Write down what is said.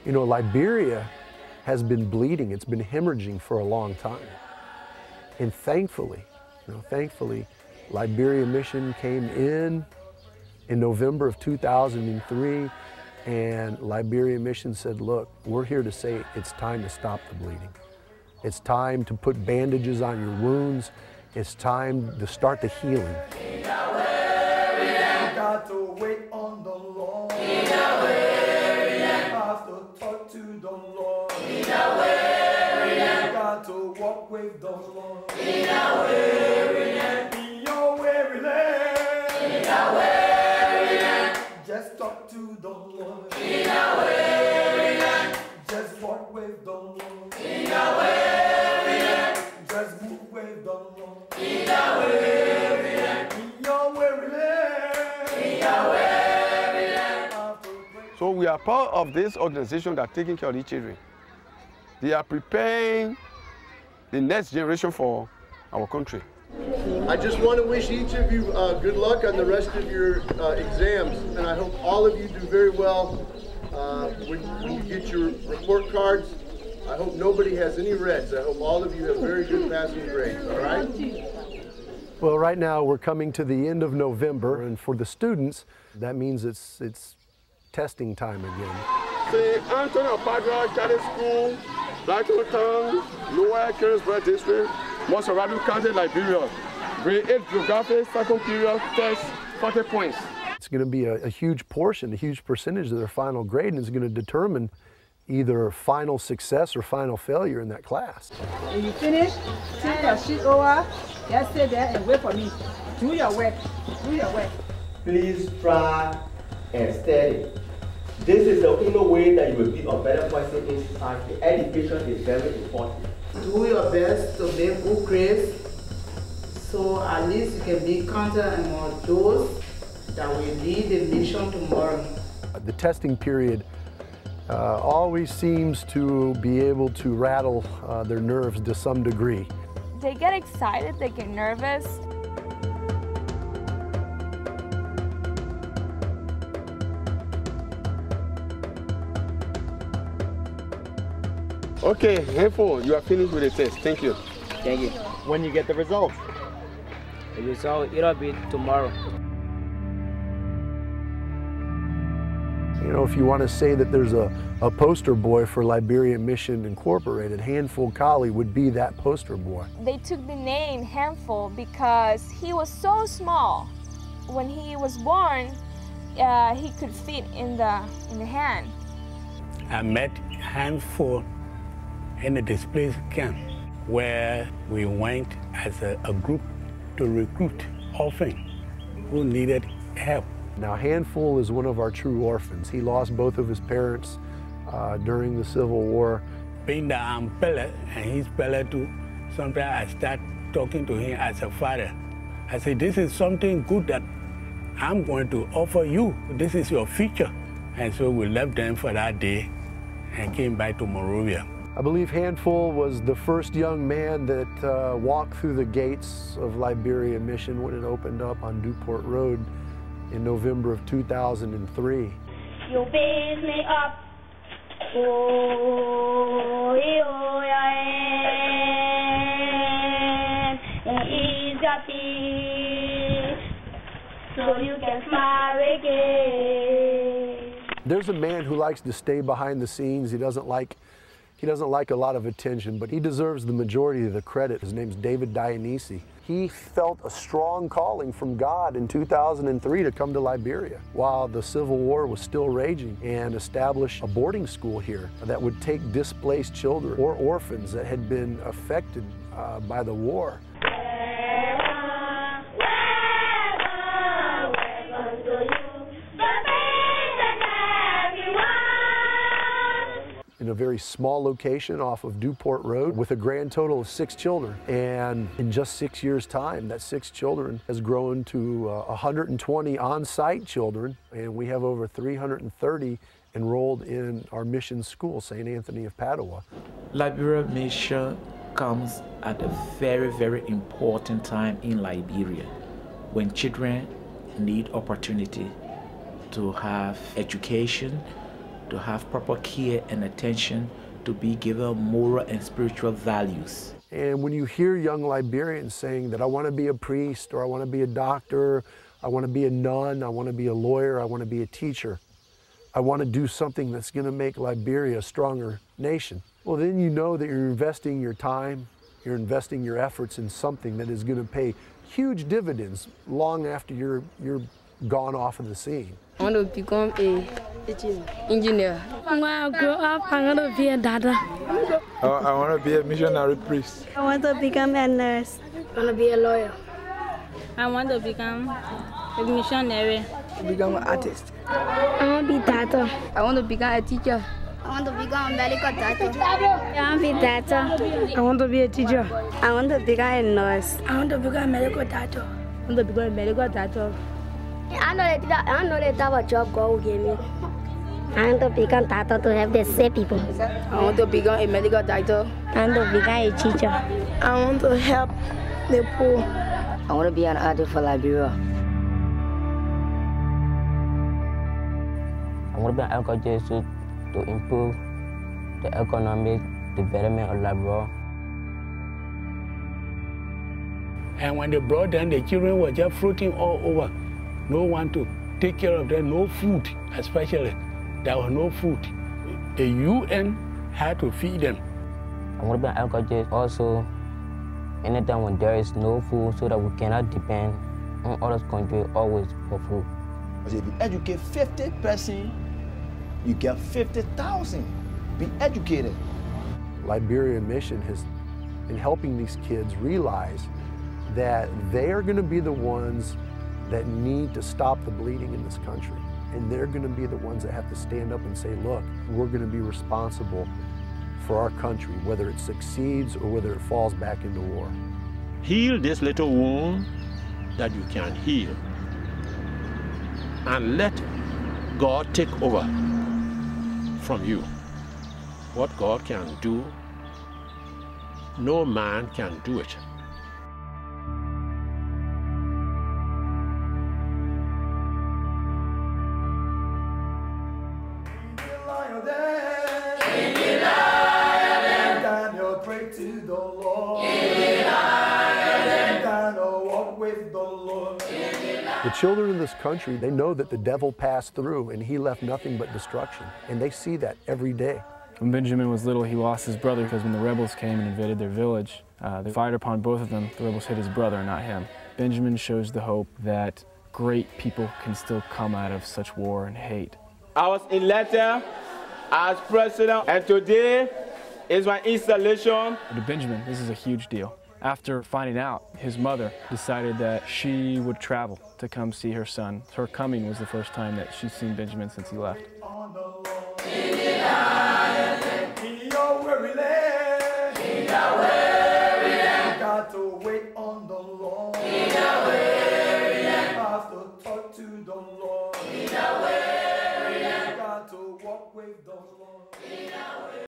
You know, Liberia has been bleeding, it's been hemorrhaging for a long time. And thankfully, Liberia Mission came in November of 2003, and Liberia Mission said, look, we're here to say it's time to stop the bleeding. It's time to put bandages on your wounds. It's time to start the healing. Got to wait on the Lord. Have to talk to the Lord. Got to walk with the Lord. In your weariness. Just talk to the Lord. Just walk with the Lord. Just move with the Lord. In your weariness. So we are part of this organization that taking care of these children. They are preparing the next generation for our country. I just want to wish each of you good luck on the rest of your exams, and I hope all of you do very well when you get your report cards. I hope nobody has any reds. I hope all of you have very good passing grades, all right? Well, right now we're coming to the end of November, and for the students, that means it's testing time again. St. Anthony of Padua Catholic School, Blacktown, Lower Kingsburg District, Monserratu County, Liberia. Grade 8 geography, second period, test, 40 points. It's going to be a huge portion, a huge percentage of their final grade, and it's going to determine either final success or final failure in that class. When you finish, take your sheet over, just sit there and wait for me. Do your work. Do your work. Please try and study. This is the only way that you will be a better person in society. Education is very important. Do your best to make good grades, so at least you can be counted among those that will lead the nation tomorrow. The testing period always seems to be able to rattle their nerves to some degree. They get excited, they get nervous. Okay, handful, you are finished with the test. Thank you. Thank you. When you get the results? The result, it'll be tomorrow. You know, if you want to say that there's a poster boy for Liberian Mission Incorporated, Handful Kollie would be that poster boy. They took the name Handful because he was so small. When he was born, he could fit in the hand. I met Handful in a displaced camp where we went as a group to recruit orphans who needed help. Now, Handful is one of our true orphans. He lost both of his parents during the Civil War. Being that I'm Pele and he's Pele too, sometimes I start talking to him as a father. I say, this is something good that I'm going to offer you. This is your future. And so we left them for that day and came back to Monrovia. I believe Handful was the first young man that walked through the gates of Liberia Mission when it opened up on Newport Road in November of 2003. You raise me up, oh, and ease your feet, so you can smile again. There's a man who likes to stay behind the scenes. He doesn't like a lot of attention, but he deserves the majority of the credit. His name's David Dionisi. He felt a strong calling from God in 2003 to come to Liberia while the Civil War was still raging and establish a boarding school here that would take displaced children or orphans that had been affected by the war. In a very small location off of Newport Road with a grand total of 6 children. And in just 6 years' time, that 6 children has grown to 120 on-site children, and we have over 330 enrolled in our mission school, St. Anthony of Padua. Liberia Mission comes at a very, very important time in Liberia when children need opportunity to have education, to have proper care and attention, to be given moral and spiritual values. And when you hear young Liberians saying that I want to be a priest, or I want to be a doctor, I want to be a nun, I want to be a lawyer, I want to be a teacher, I want to do something that's going to make Liberia a stronger nation, well, then you know that you're investing your time, you're investing your efforts in something that is going to pay huge dividends long after you're gone off of the scene. I want to become an engineer. When I grow up, I'm going to be a doctor. I want to be a missionary priest. I want to become a nurse. I want to be a lawyer. I want to become a missionary. Become an artist. I want to be a doctor. I want to become a teacher. I want to become a medical doctor. I want to be a doctor. I want to be a teacher. I want to become a nurse. I want to become a medical doctor. I want to become a medical doctor. I know the type of job God will give me. I want to become a doctor to help the sick people. I want to become a medical doctor. I want to become a teacher. I want to help the poor. I want to be an artist for Liberia. I want to be an agriculturalist to improve the economic development of Liberia. And when they brought them, the children were just floating all over. No one to take care of them, no food, especially. There was no food. The UN had to feed them. I want to be an agriculturalist also anytime when there is no food, so that we cannot depend on other countries always for food. Because if you educate 50 persons, you get 50,000. Be educated. Liberian Mission has, in helping these kids realize that they are going to be the ones that need to stop the bleeding in this country. And they're going to be the ones that have to stand up and say, look, we're going to be responsible for our country, whether it succeeds or whether it falls back into war. Heal this little wound that you can heal. And let God take over from you. What God can do, no man can do it. To the Lord. Walk with the Lord. The children of this country, they know that the devil passed through and he left nothing but destruction. And they see that every day. When Benjamin was little, he lost his brother because when the rebels came and invaded their village, they fired upon both of them. The rebels hit his brother, not him. Benjamin shows the hope that great people can still come out of such war and hate. I was elected as president, and today is my installation. To Benjamin, this is a huge deal. After finding out, his mother decided that she would travel to come see her son. Her coming was the first time that she's seen Benjamin since he left. In your weary land,